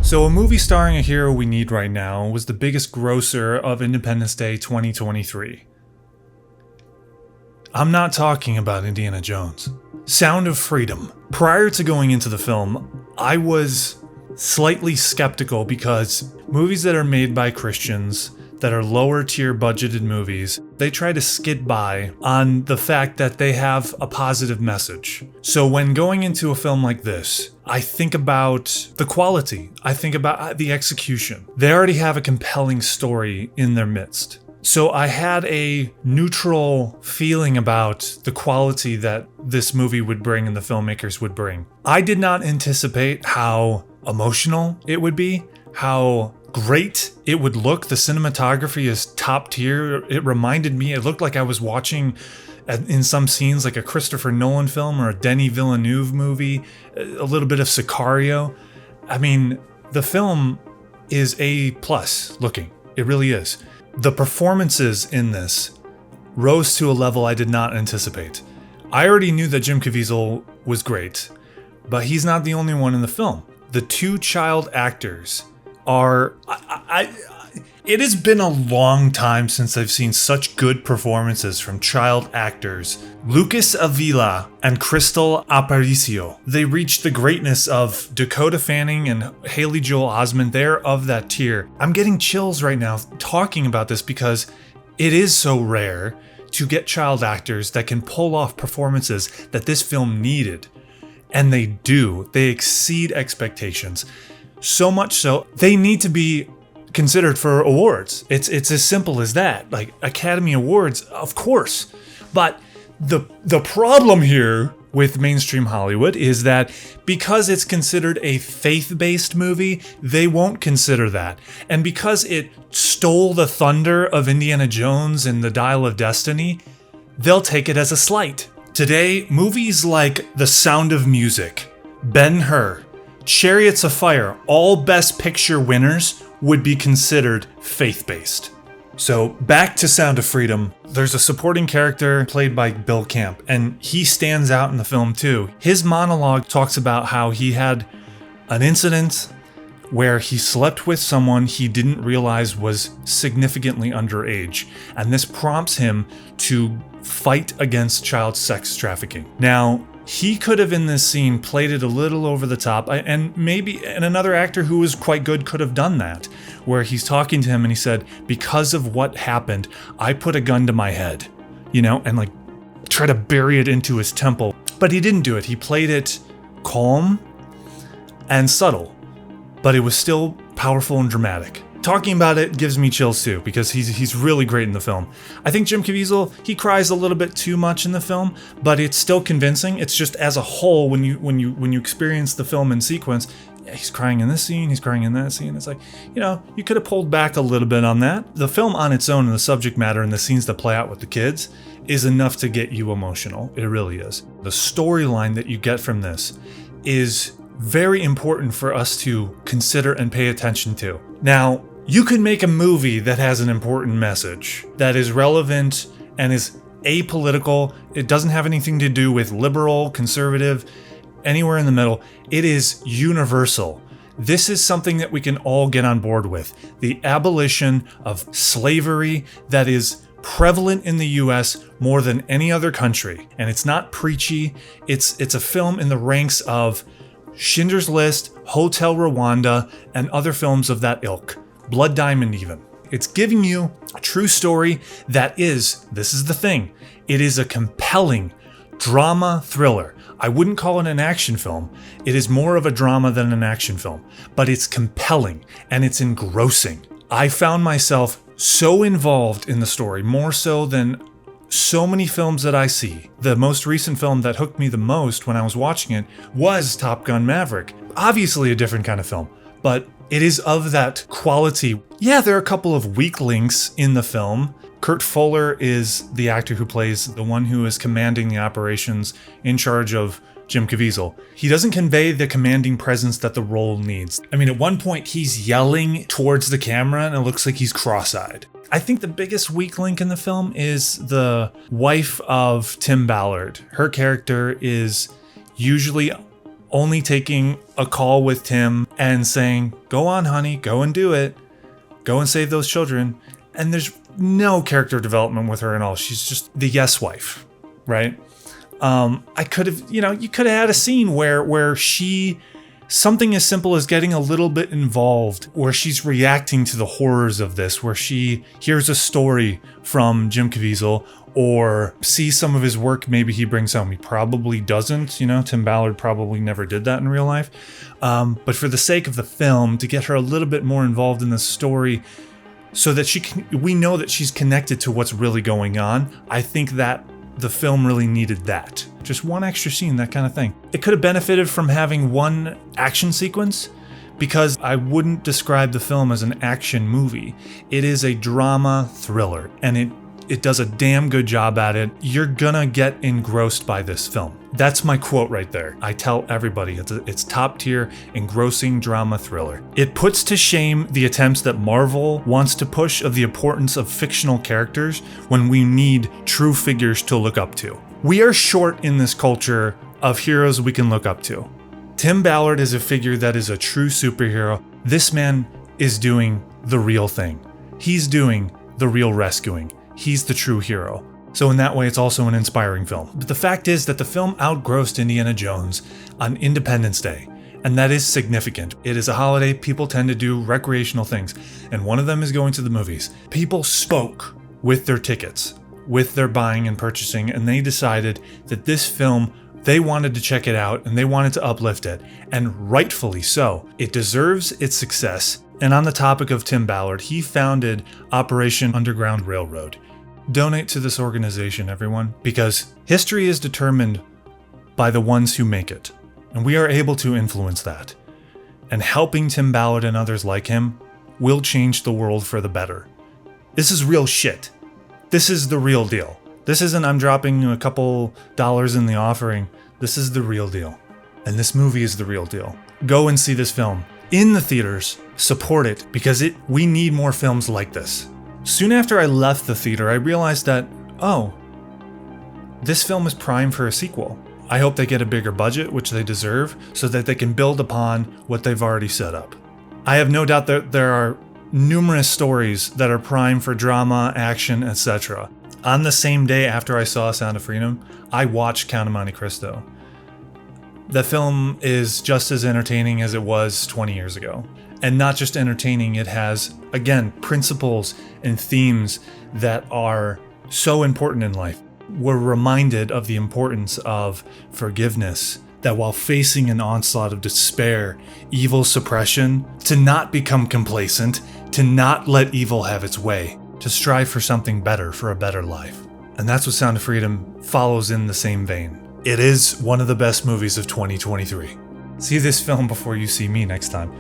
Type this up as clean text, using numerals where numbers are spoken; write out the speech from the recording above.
So a movie starring a hero we need right now was the biggest grosser of Independence Day 2023. I'm not talking about Indiana Jones. Sound of Freedom. Prior to going into the film, I was slightly skeptical because movies that are made by Christians, that are lower tier budgeted movies, they try to skid by on the fact that they have a positive message. So when going into a film like this, I think about the quality. I think about the execution. They already have a compelling story in their midst. So I had a neutral feeling about the quality that this movie would bring and the filmmakers would bring. I did not anticipate how emotional it would be, how great it would look. The cinematography is top tier. It reminded me, it looked like I was watching in some scenes like a Christopher Nolan film or a Denis Villeneuve movie, a little bit of Sicario. I mean, the film is A+ looking. It really is. The performances in this rose to a level I did not anticipate. I already knew that Jim Caviezel was great, but he's not the only one in the film. The two child actors are... It has been a long time since I've seen such good performances from child actors. Lucas Avila and Crystal Aparicio. They reached the greatness of Dakota Fanning and Haley Joel Osment. They're of that tier. I'm getting chills right now talking about this because it is so rare to get child actors that can pull off performances that this film needed. And they do. They exceed expectations. So much so, they need to be considered for awards. It's as simple as that. Like Academy Awards, of course. But the problem here with mainstream Hollywood is that because it's considered a faith-based movie, they won't consider that. And because it stole the thunder of Indiana Jones and the Dial of Destiny, they'll take it as a slight. Today, movies like The Sound of Music, Ben-Hur, Chariots of Fire, all Best Picture winners would be considered faith-based. So back to Sound of Freedom, there's a supporting character played by Bill Camp, and he stands out in the film too. His monologue talks about how he had an incident where he slept with someone he didn't realize was significantly underage, and this prompts him to fight against child sex trafficking. Now, he could have in this scene played it a little over the top, and another actor who was quite good could have done that, where he's talking to him and he said, because of what happened, I put a gun to my head, and like try to bury it into his temple. But he didn't do it. He played it calm and subtle, but it was still powerful and dramatic. Talking about it gives me chills too, because he's really great in the film. I think Jim Caviezel, he cries a little bit too much in the film, but it's still convincing. It's just as a whole, when you experience the film in sequence, he's crying in this scene, he's crying in that scene. It's like, you could have pulled back a little bit on that. The film on its own and the subject matter and the scenes that play out with the kids is enough to get you emotional. It really is. The storyline that you get from this is very important for us to consider and pay attention to. Now, you can make a movie that has an important message, that is relevant and is apolitical. It doesn't have anything to do with liberal, conservative, anywhere in the middle. It is universal. This is something that we can all get on board with. The abolition of slavery that is prevalent in the US more than any other country. And it's not preachy. It's a film in the ranks of Schindler's List, Hotel Rwanda, and other films of that ilk. Blood Diamond even. It's giving you a true story that is, this is the thing, it is a compelling drama thriller. I wouldn't call it an action film. It is more of a drama than an action film, but it's compelling and it's engrossing. I found myself so involved in the story, more so than so many films that I see. The most recent film that hooked me the most when I was watching it was Top Gun Maverick. Obviously a different kind of film, but it is of that quality. Yeah, there are a couple of weak links in the film. Kurt Fuller is the actor who plays the one who is commanding the operations in charge of Jim Caviezel. He doesn't convey the commanding presence that the role needs. I mean, at one point he's yelling towards the camera and it looks like he's cross-eyed. I think the biggest weak link in the film is the wife of Tim Ballard. Her character is usually only taking a call with Tim and saying, go on, honey, go and do it. Go and save those children. And there's no character development with her at all. She's just the yes wife, right? I could have, you could have had a scene where she, something as simple as getting a little bit involved, where she's reacting to the horrors of this, where she hears a story from Jim Caviezel or sees some of his work maybe he brings home. He probably doesn't, Tim Ballard probably never did that in real life. But for the sake of the film, to get her a little bit more involved in the story so that we know that she's connected to what's really going on, I think that the film really needed that. Just one extra scene, that kind of thing. It could have benefited from having one action sequence, because I wouldn't describe the film as an action movie. It is a drama thriller, and it does a damn good job at it. You're gonna get engrossed by this film. That's my quote right there. I tell everybody it's top tier, engrossing drama thriller. It puts to shame the attempts that Marvel wants to push of the importance of fictional characters when we need true figures to look up to. We are short in this culture of heroes we can look up to. Tim Ballard is a figure that is a true superhero. This man is doing the real thing. He's doing the real rescuing. He's the true hero. So in that way, it's also an inspiring film. But the fact is that the film outgrossed Indiana Jones on Independence Day, and that is significant. It is a holiday. People tend to do recreational things, and one of them is going to the movies. People spoke with their tickets, with their buying and purchasing, and they decided that this film, they wanted to check it out, and they wanted to uplift it, and rightfully so. It deserves its success. And on the topic of Tim Ballard, he founded Operation Underground Railroad. Donate to this organization, everyone, because history is determined by the ones who make it, and we are able to influence that. And helping Tim Ballard and others like him will change the world for the better. This is real shit. This is the real deal. This isn't I'm dropping a couple dollars in the offering. This is the real deal. And this movie is the real deal. Go and see this film in the theaters. Support it, because we need more films like this. Soon after I left the theater, I realized that, this film is primed for a sequel. I hope they get a bigger budget, which they deserve, so that they can build upon what they've already set up. I have no doubt that there are numerous stories that are primed for drama, action, etc. On the same day after I saw Sound of Freedom, I watched Count of Monte Cristo. The film is just as entertaining as it was 20 years ago. And not just entertaining, it has, again, principles and themes that are so important in life. We're reminded of the importance of forgiveness, that while facing an onslaught of despair, evil suppression, to not become complacent, to not let evil have its way, to strive for something better, for a better life. And that's what Sound of Freedom follows in the same vein. It is one of the best movies of 2023. See this film before you see me next time.